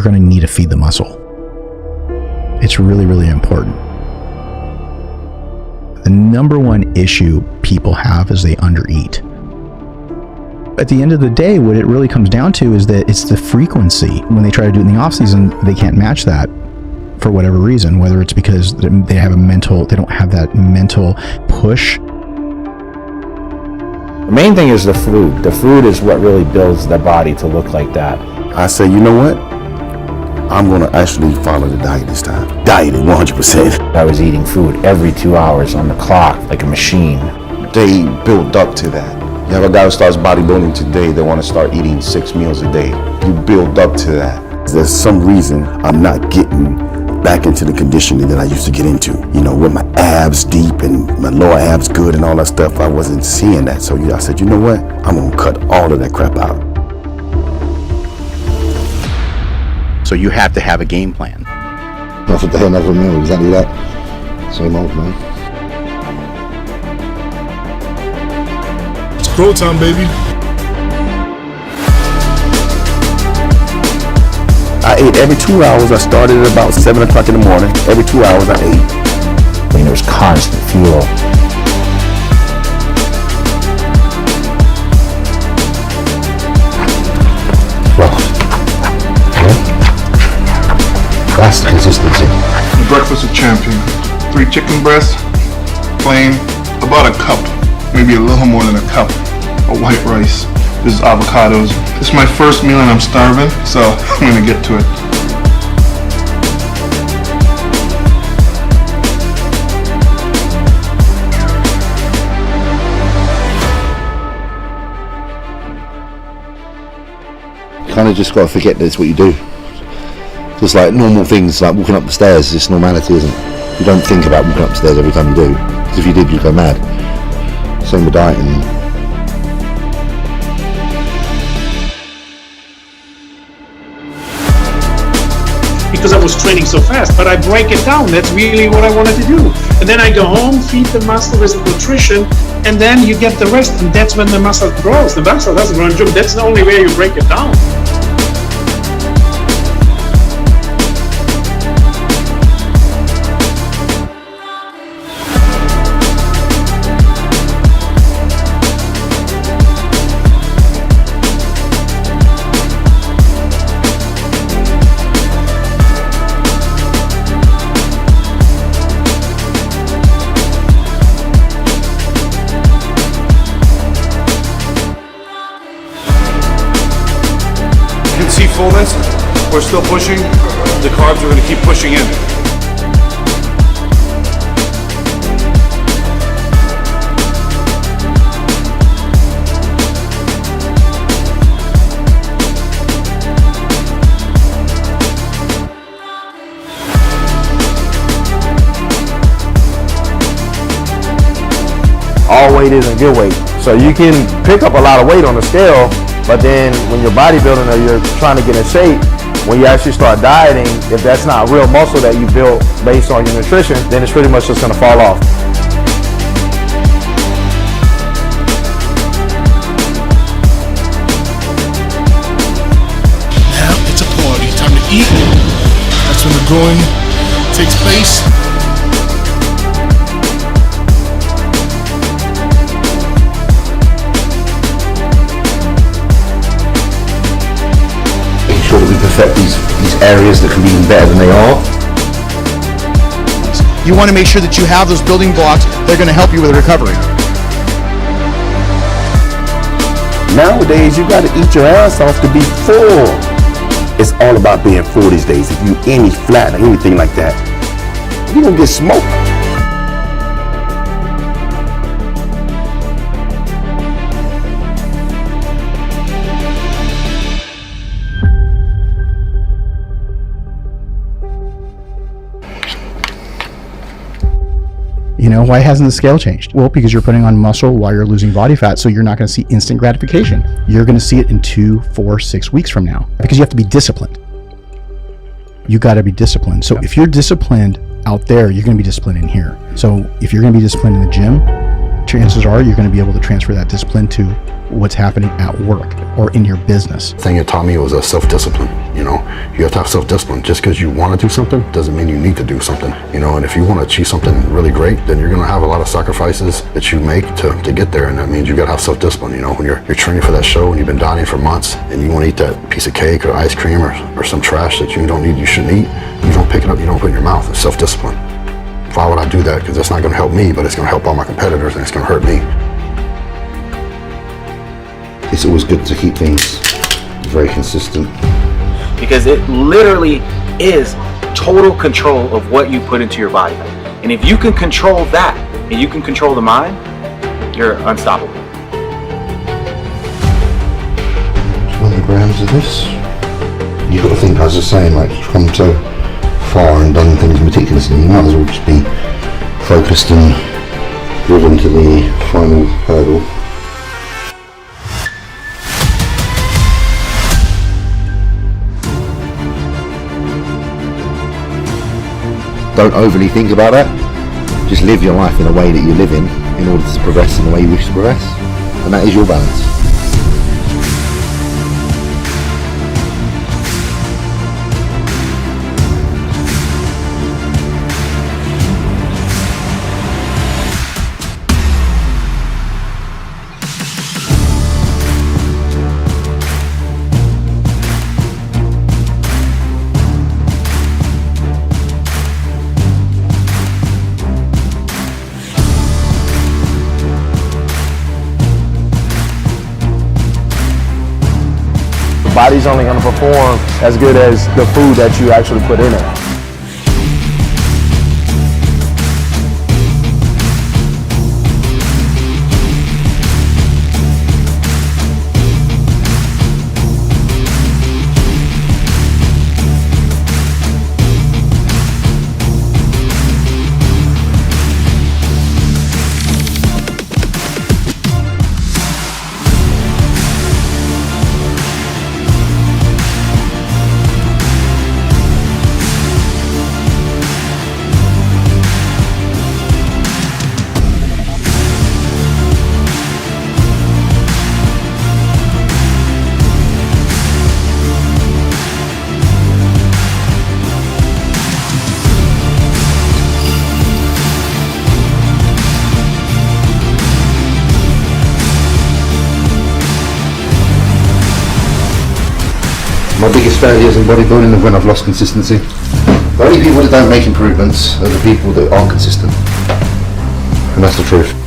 you're going to need to feed the muscle. It's really, really important. The number one issue people have is they undereat. At the end of the day, what it really comes down to is that it's the frequency. When they try to do it in the off season, they can't match that for whatever reason, whether it's because they don't have that mental push. The main thing is the food. The food is what really builds the body to look like that. I say, you know what? I'm gonna actually follow the diet this time. Diet 100%. I was eating food every 2 hours on the clock, like a machine. They build up to that. You have a guy who starts bodybuilding today, they wanna start eating 6 meals a day. You build up to that. There's some reason I'm not getting back into the conditioning that I used to get into. You know, with my abs deep and my lower abs good and all that stuff, I wasn't seeing that. So I said, you know what? I'm gonna cut all of that crap out. So you have to have a game plan. That's what the hell, never knew. Exactly that. Same old, man. It's grow time, baby. I ate every 2 hours. I started at about 7 o'clock in the morning. Every 2 hours I ate. I mean, there was constant fuel. That's the consistency. The breakfast of champion. 3 chicken breasts, plain, about a cup, maybe a little more than a cup of white rice. This is avocados. This is my first meal and I'm starving, so I'm gonna get to it. You kind of just got to forget that it's what you do. Just like normal things, like walking up the stairs, it's normality, isn't it? You don't think about walking up the stairs every time you do, because if you did, you'd go mad. Same with dieting. Because I was training so fast, but I break it down. That's really what I wanted to do. And then I go home, feed the muscle with nutrition, and then you get the rest, and that's when the muscle grows. The muscle doesn't run jump. That's the only way you break it down. See fullness, we're still pushing, the carbs are going to keep pushing in. All weight isn't good weight. So you can pick up a lot of weight on the scale, but then when you're bodybuilding or you're trying to get in shape, when you actually start dieting, if that's not real muscle that you built based on your nutrition, then it's pretty much just gonna fall off. Now it's a party. Time to eat. That's when the growing takes place. That we perfect these areas that can be even better than they are. You want to make sure that you have those building blocks that are going to help you with recovery. Nowadays, you got to eat your ass off to be full. It's all about being full these days. If you any flat or anything like that, you're going to get smoked. You know, why hasn't the scale changed? Well, because you're putting on muscle while you're losing body fat, so you're not going to see instant gratification. You're going to see it in 2, 4, 6 weeks from now, because you have to be disciplined. You got to be disciplined. So if you're disciplined out there, you're going to be disciplined in here. So if you're going to be disciplined in the gym, chances are you're going to be able to transfer that discipline to what's happening at work or in your business. The thing it taught me was a self-discipline. You know, you have to have self-discipline. Just because you want to do something doesn't mean you need to do something. You know, and if you want to achieve something really great, then you're going to have a lot of sacrifices that you make to get there, and that means you got to have self-discipline. You know, when you're training for that show and you've been dieting for months and you want to eat that piece of cake or ice cream or some trash that you don't need, you shouldn't eat, you don't pick it up, you don't put it in your mouth. It's self-discipline. Why would I do that? Because that's not going to help me, but it's going to help all my competitors and it's going to hurt me. It's always good to keep things very consistent. Because it literally is total control of what you put into your body. And if you can control that, and you can control the mind, you're unstoppable. 20 grams of this. You've got to think, as I was saying, like, you've come so far and done things meticulously, you might as well just be focused and driven to the final hurdle. Don't overly think about that. Just live your life in a way that you're living in order to progress in the way you wish to progress. And that is your balance. Body's only going to perform as good as the food that you actually put in it. My biggest failures in bodybuilding are when I've lost consistency. The only people that don't make improvements are the people that aren't consistent. And that's the truth.